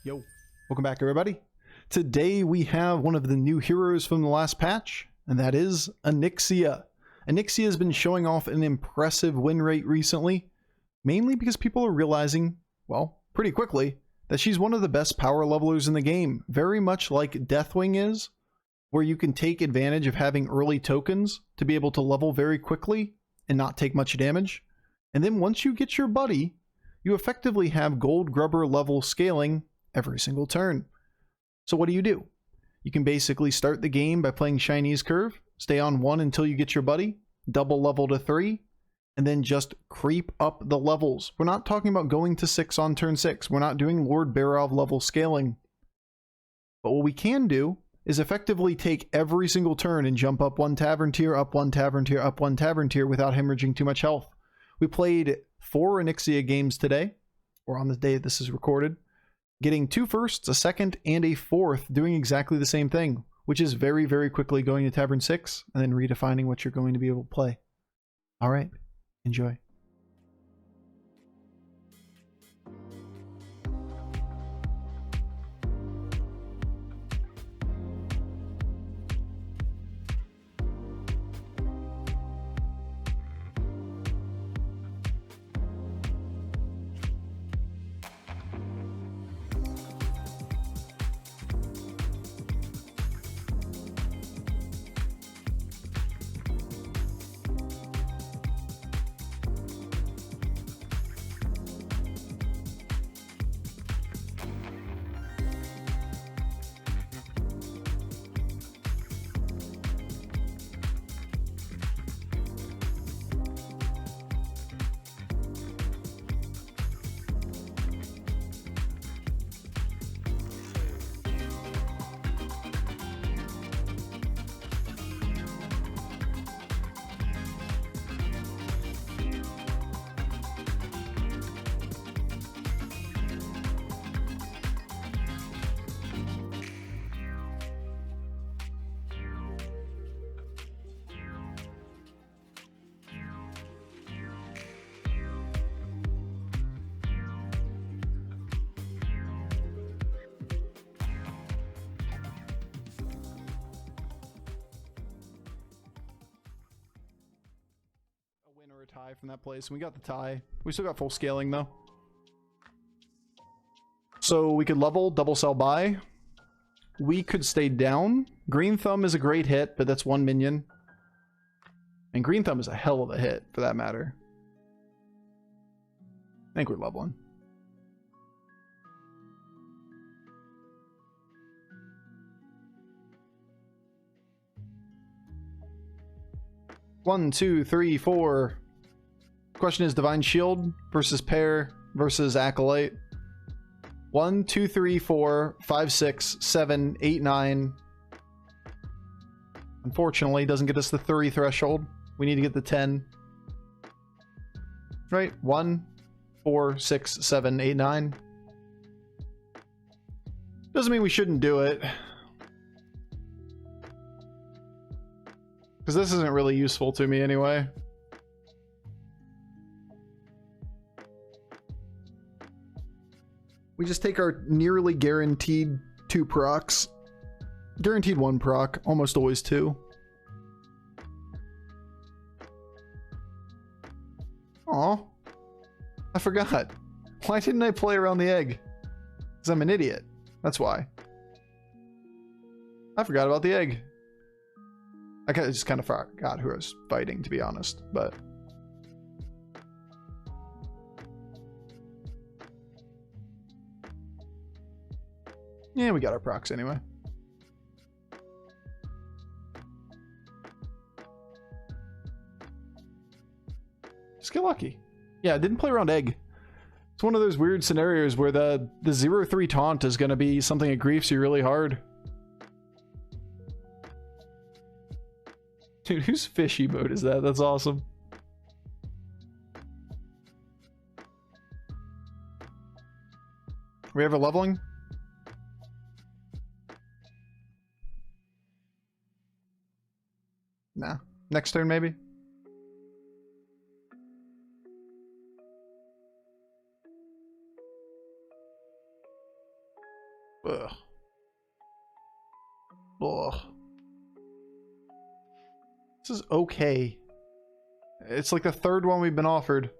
Yo, welcome back everybody. Today we have one of the new heroes from the last patch, and that is Onyxia. Onyxia has been showing off an impressive win rate recently, mainly because people are realizing, well, pretty quickly, that she's one of the best power levelers in the game, very much like Deathwing is, where you can take advantage of having early tokens to be able to level very quickly and not take much damage. And then once you get your buddy, you effectively have gold grubber level scaling every single turn. So what do? You can basically start the game by playing Chinese Curve, stay on 1 until you get your buddy, double level to 3, and then just creep up the levels. We're not talking about going to 6 on turn 6. We're not doing Lord Barov level scaling. But what we can do is effectively take every single turn and jump up 1 tavern tier, up 1 tavern tier, up 1 tavern tier without hemorrhaging too much health. We played 4 Onyxia games today, or on the day this is recorded, getting 2 firsts, a second, and a fourth, doing exactly the same thing, which is very, very quickly going to Tavern 6 and then redefining what you're going to be able to play. All right, enjoy. Or a tie from that place, and we got the tie. We still got full scaling though, so we could level, double sell buy. We could stay down. Green Thumb is a great hit, but that's 1 minion, and Green Thumb is a hell of a hit for that matter. I think we're leveling. One, two, three, four. Question is Divine Shield versus Pair versus Acolyte. 1, 2, 3, 4, 5, 6, 7, 8, 9. Unfortunately, doesn't get us the 30 threshold. We need to get the 10. Right? 1, 4, 6, 7, 8, 9. Doesn't mean we shouldn't do it, because this isn't really useful to me anyway. We just take our nearly guaranteed 2 procs. Guaranteed 1 proc, almost always 2. Aw, I forgot. Why didn't I play around the egg? Because I'm an idiot. That's why. I forgot about the egg. I just kind of forgot who I was fighting, to be honest, but... yeah, we got our procs anyway. Just get lucky. Yeah, I didn't play around egg. It's one of those weird scenarios where the 0-3 taunt is going to be something that griefs you really hard. Dude, whose fishy mode is that? That's awesome. We ever leveling? Nah. Next turn, maybe? Ugh. Ugh. This is okay. It's like the third one we've been offered.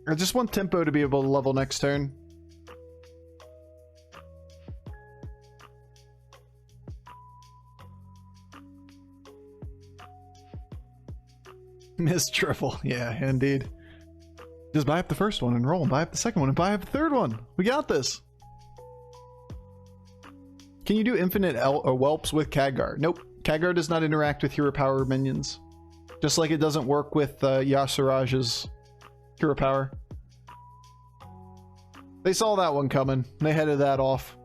I just want Tempo to be able to level next turn. Miss triple. Yeah, indeed. Just buy up the first one and roll, and buy up the second one and buy up the third one. We got this. Can you do infinite whelps with Khadgar? Nope. Khadgar does not interact with hero power minions. Just like it doesn't work with Yasiraj's hero power. They saw that one coming. They headed that off.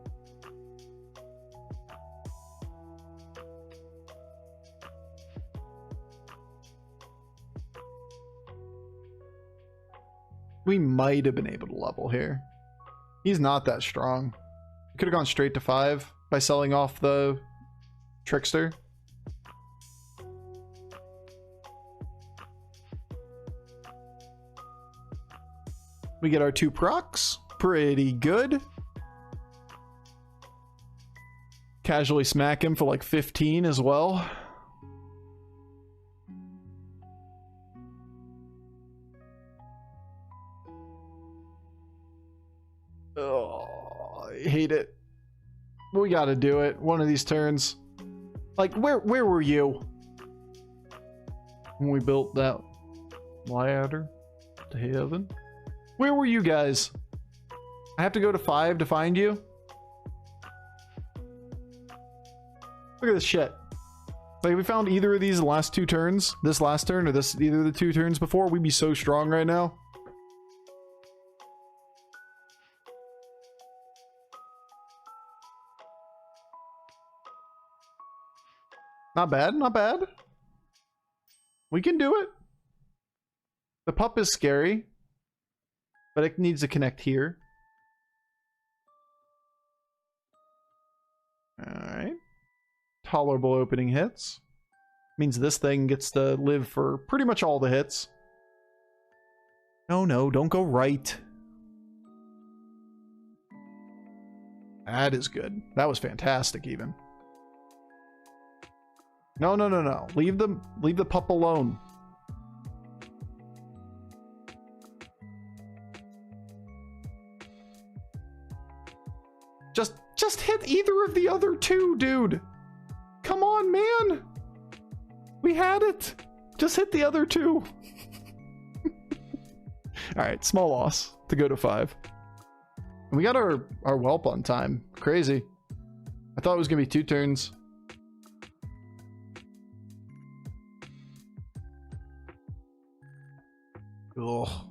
We might have been able to level here. He's not that strong. Could have gone straight to 5 by selling off the Trickster. We get our 2 procs. Pretty good. Casually smack him for like 15 as well. Oh, I hate it. We gotta do it one of these turns. Like, where were you when we built that ladder to heaven? Where were you guys? I have to go to 5 to find you? Look at this shit. Like, if we found either of these the last 2 turns, this last turn or this either of the 2 turns before, we'd be so strong right now. Not bad, not bad. We can do it. The pup is scary, but it needs to connect here. Alright. Tolerable opening hits. Means this thing gets to live for pretty much all the hits. No, no, don't go right. That is good. That was fantastic even. No, no, no, no. Leave the pup alone. Just hit either of the other 2, dude. Come on, man. We had it. Just hit the other 2. All right, small loss to go to 5. And we got our whelp on time. Crazy. I thought it was gonna be 2 turns. Ugh.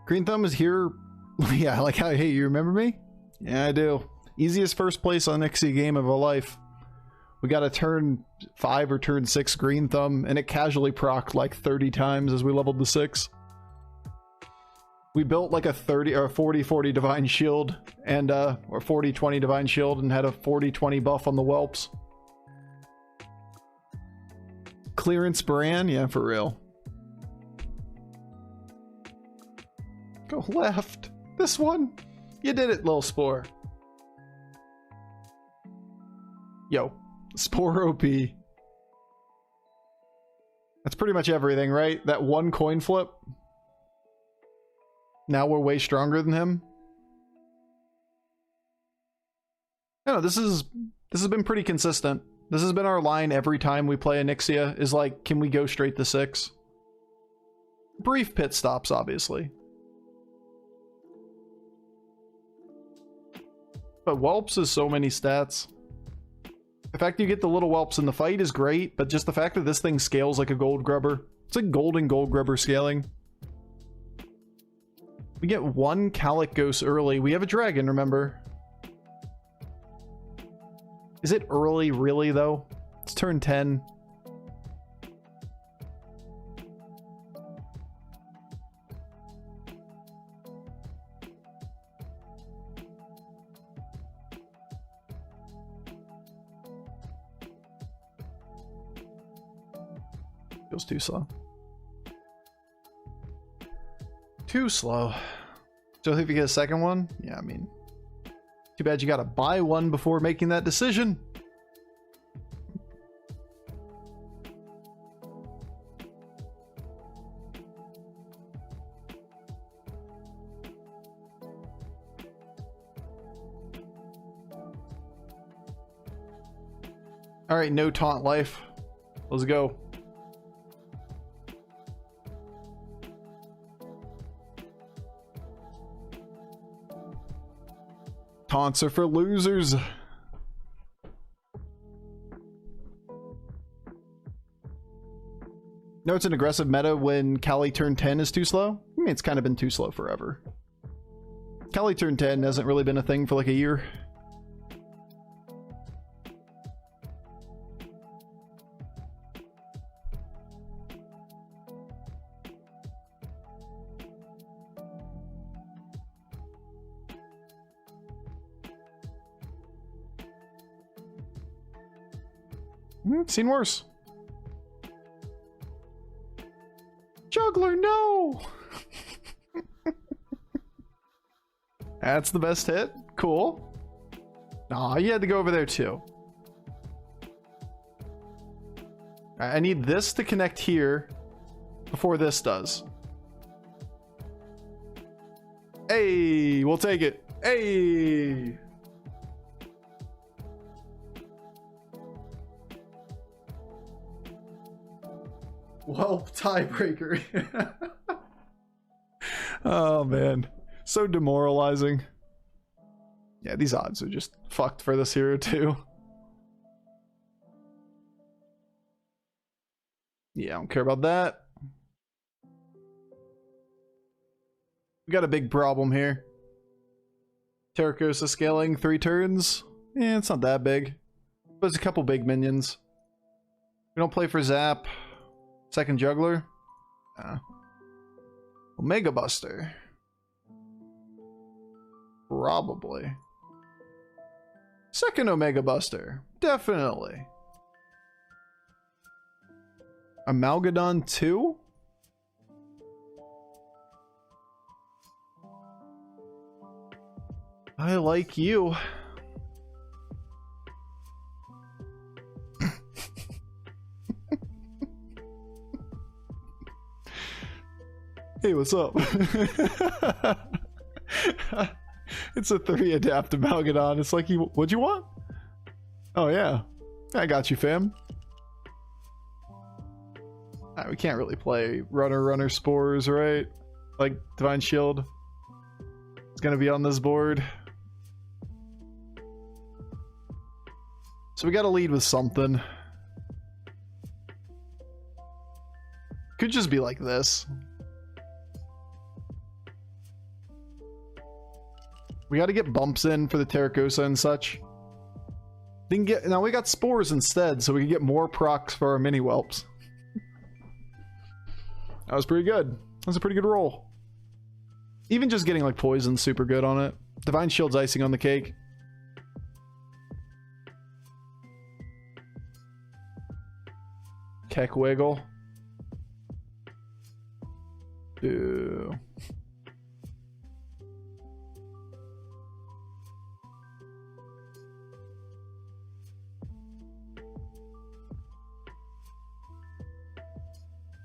Green Thumb is here. Yeah, like how, hey, you remember me? Yeah, I do. Easiest first place on Onyxia game of our life. We got a turn 5 or turn 6 Green Thumb, and it casually procced like 30 times as we leveled to 6. We built like a 30 or 40-40 Divine Shield and or 40-20 Divine Shield and had a 40-20 buff on the whelps. Clearance Baran, yeah, for real. Go left. This one. You did it, little Spore. Yo, Spore OP. That's pretty much everything, right? That one coin flip. Now we're way stronger than him. No, this has been pretty consistent. This has been our line every time we play Onyxia, is like, can we go straight to 6? Brief pit stops, obviously. But whelps is so many stats. The fact you get the little whelps in the fight is great, but just the fact that this thing scales like a gold grubber. It's like golden gold grubber scaling. We get one Calicos early. We have a dragon, remember? Is it early, really, though? It's turn 10. Feels too slow. Too slow. So if you get a second one, yeah, I mean, too bad you gotta buy one before making that decision. All right, no taunt life. Let's go. Taunts are for losers. No, it's an aggressive meta when Kali turn 10 is too slow. I mean, it's kind of been too slow forever. Kali turn 10 hasn't really been a thing for like a year. Seen worse. Juggler, no! That's the best hit. Cool. Aw, you had to go over there too. I need this to connect here before this does. Hey, we'll take it. Hey! Well, tiebreaker. Oh man, so demoralizing. Yeah, these odds are just fucked for this hero too. Yeah, I don't care about that. We got a big problem here. Terracosta scaling 3 turns. Yeah, it's not that big. There's a couple big minions. We don't play for Zap. Second juggler? Omega Buster. Probably. Second Omega Buster. Definitely. Amalgadon 2? I like you. Hey, what's up? It's a 3 adapt Amalgadon. It's like, what'd you want? Oh yeah, I got you, fam. We can't really play runner spores, right? Like Divine Shield. It's gonna be on this board. So we gotta lead with something. Could just be like this. We gotta get bumps in for the Terracosta and such. Now we got spores instead, so we can get more procs for our mini whelps. That was pretty good. That was a pretty good roll. Even just getting like poison super good on it. Divine Shield's icing on the cake. Keck Wiggle. Boo.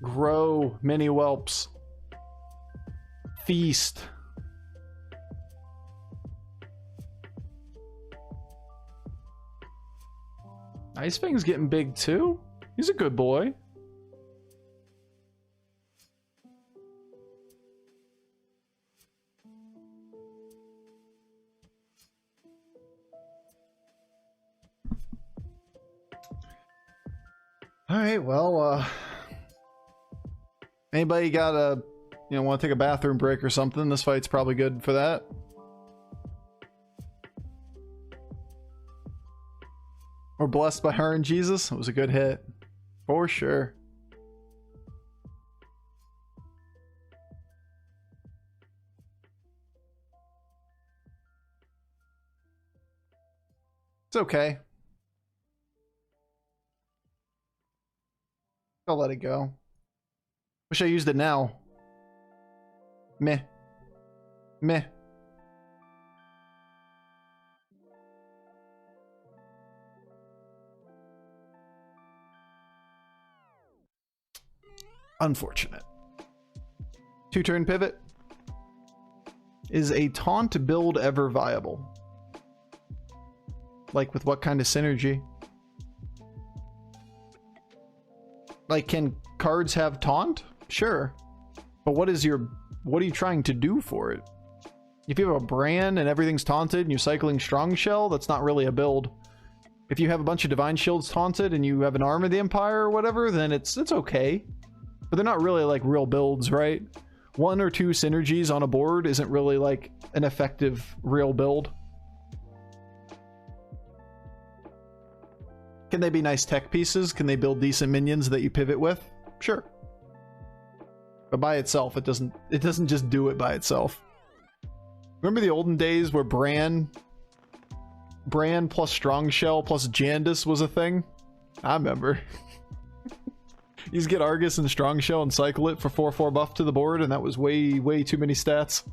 Grow, mini whelps. Feast. Ice Fang's getting big too. He's a good boy. Alright, well, anybody got a, want to take a bathroom break or something? This fight's probably good for that. We're blessed by her and Jesus. It was a good hit. For sure. It's okay. I'll let it go. Wish I used it now. Meh. Meh. Unfortunate. 2-turn pivot. Is a taunt build ever viable? Like, with what kind of synergy? Like, can cards have taunt? Sure. But what are you trying to do for it? If you have a Bran and everything's taunted and you're cycling Strong Shell, that's not really a build. If you have a bunch of Divine Shields taunted and you have an Arm of the Empire or whatever, then it's okay. But they're not really like real builds, right? 1 or 2 synergies on a board isn't really like an effective real build. Can they be nice tech pieces? Can they build decent minions that you pivot with? Sure. But by itself, it doesn't just do it by itself. Remember the olden days where Bran plus Strong Shell plus Jandis was a thing? I remember. You just get Argus and Strong Shell and cycle it for 4/4 buff to the board, and that was way too many stats.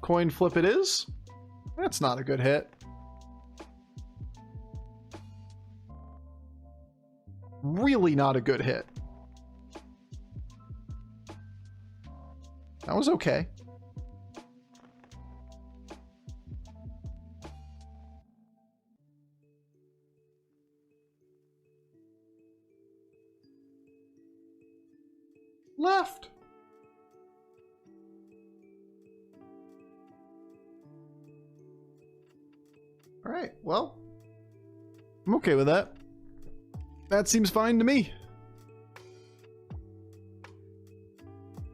Coin flip it is. That's not a good hit. Really not a good hit. That was okay. Left. All right, well, I'm okay with that. That seems fine to me.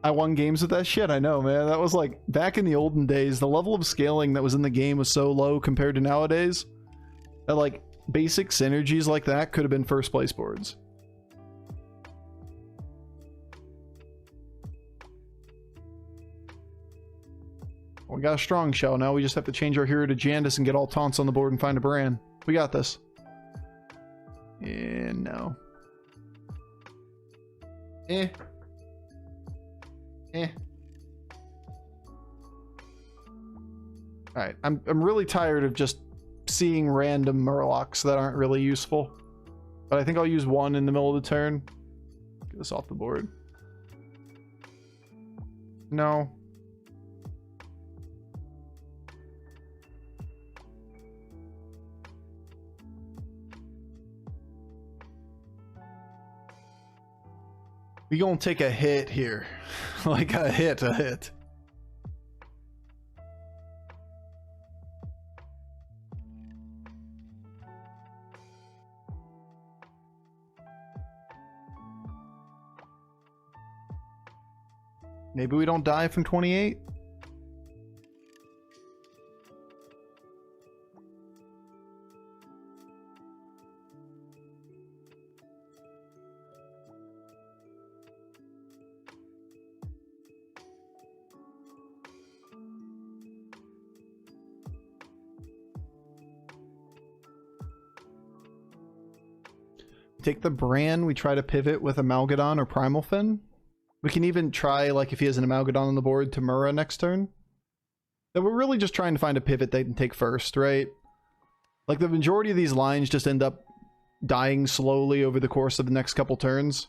I won games with that shit, I know, man. That was like, back in the olden days, the level of scaling that was in the game was so low compared to nowadays, that like, basic synergies like that could have been first place boards. We got a Strong Shell now. We just have to change our hero to Jandis and get all taunts on the board and find a Bran. We got this. And no. Eh. Alright, I'm really tired of just seeing random Murlocs that aren't really useful. But I think I'll use one in the middle of the turn. Get this off the board. No. We gonna take a hit here. Like a hit. Maybe we don't die from 28? Take the Bran, we try to pivot with Amalgadon or Primal Fin. We can even try, like, if he has an Amalgadon on the board, to Mura next turn. Then we're really just trying to find a pivot they can take first, right? Like, the majority of these lines just end up dying slowly over the course of the next couple turns.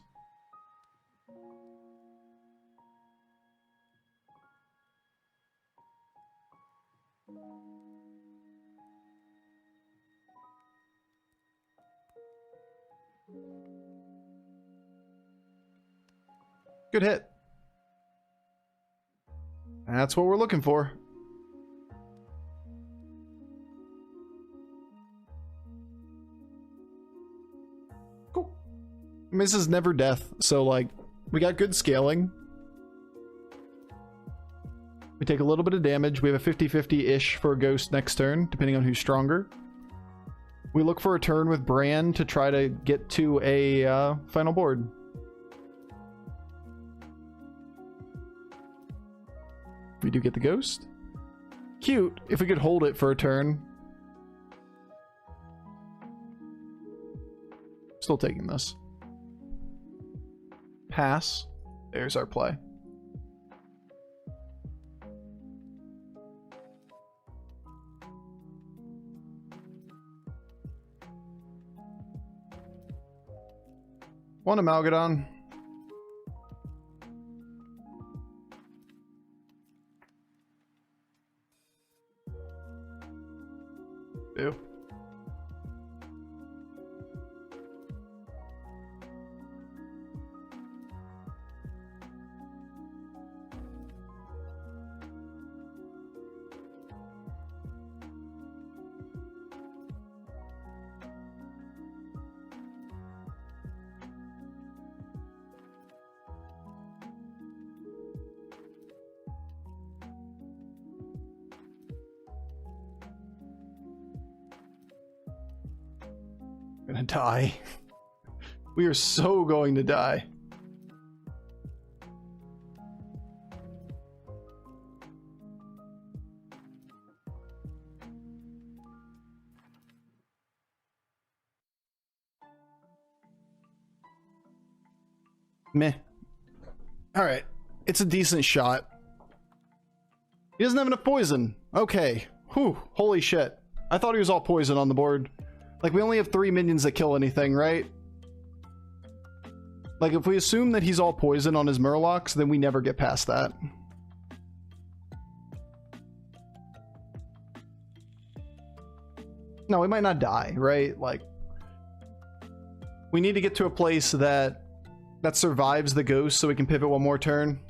Good hit. That's what we're looking for. Cool. I mean, this is never death, so like, we got good scaling. We take a little bit of damage. We have a 50-50-ish for a ghost next turn, depending on who's stronger. We look for a turn with Bran to try to get to a final board. We do get the ghost. Cute, if we could hold it for a turn. Still taking this. Pass. There's our play. One Amalgadon. Ew. Gonna die. We are so going to die. Meh. Alright. It's a decent shot. He doesn't have enough poison. Okay. Whew. Holy shit. I thought he was all poison on the board. Like, we only have 3 minions that kill anything, right? Like, if we assume that he's all poison on his Murlocs, then we never get past that. No, we might not die, right? Like, we need to get to a place that survives the ghost so we can pivot one more turn.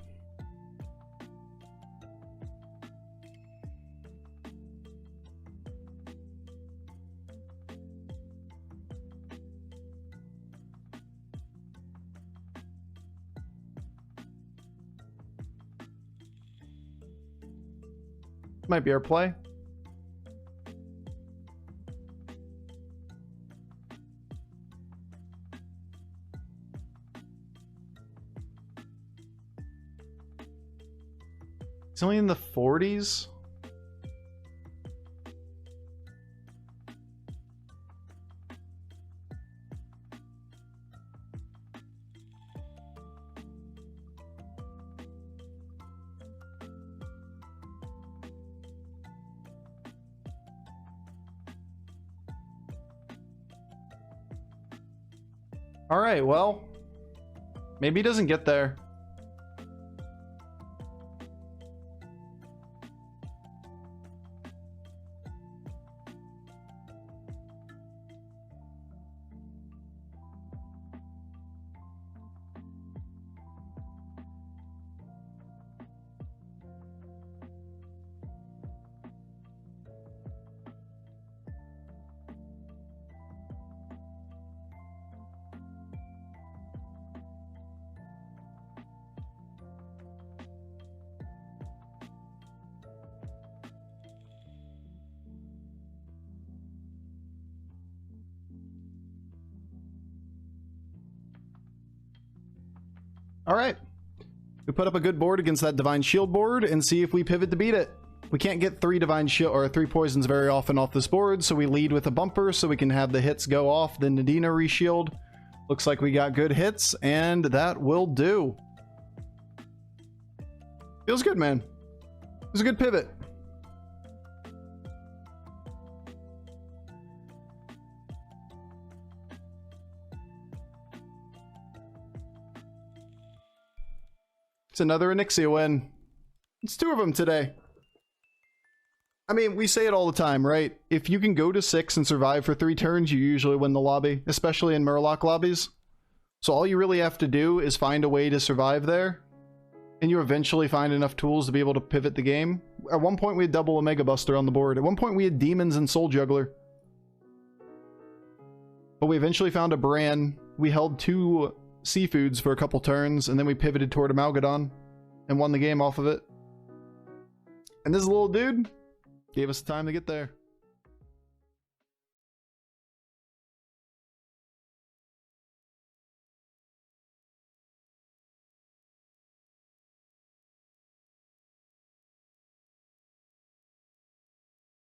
Might be our play. It's only in the 40s. All right, well, maybe he doesn't get there. All right, we put up a good board against that Divine Shield board and see if we pivot to beat it. We can't get 3 Divine Shield or 3 poisons very often off this board, so we lead with a bumper so we can have the hits go off, then Nadina reshield. Looks like we got good hits, and that will do. Feels good, man. It was a good pivot. It's another Onyxia win. It's 2 of them today. I mean, we say it all the time, right? If you can go to 6 and survive for 3 turns, you usually win the lobby, especially in Murloc lobbies. So all you really have to do is find a way to survive there, and you eventually find enough tools to be able to pivot the game. At one point, we had double Omega Buster on the board. At one point, we had Demons and Soul Juggler. But we eventually found a Bran we held 2 seafoods for a couple turns, and then we pivoted toward Amalgadon and won the game off of it. And this little dude gave us time to get there.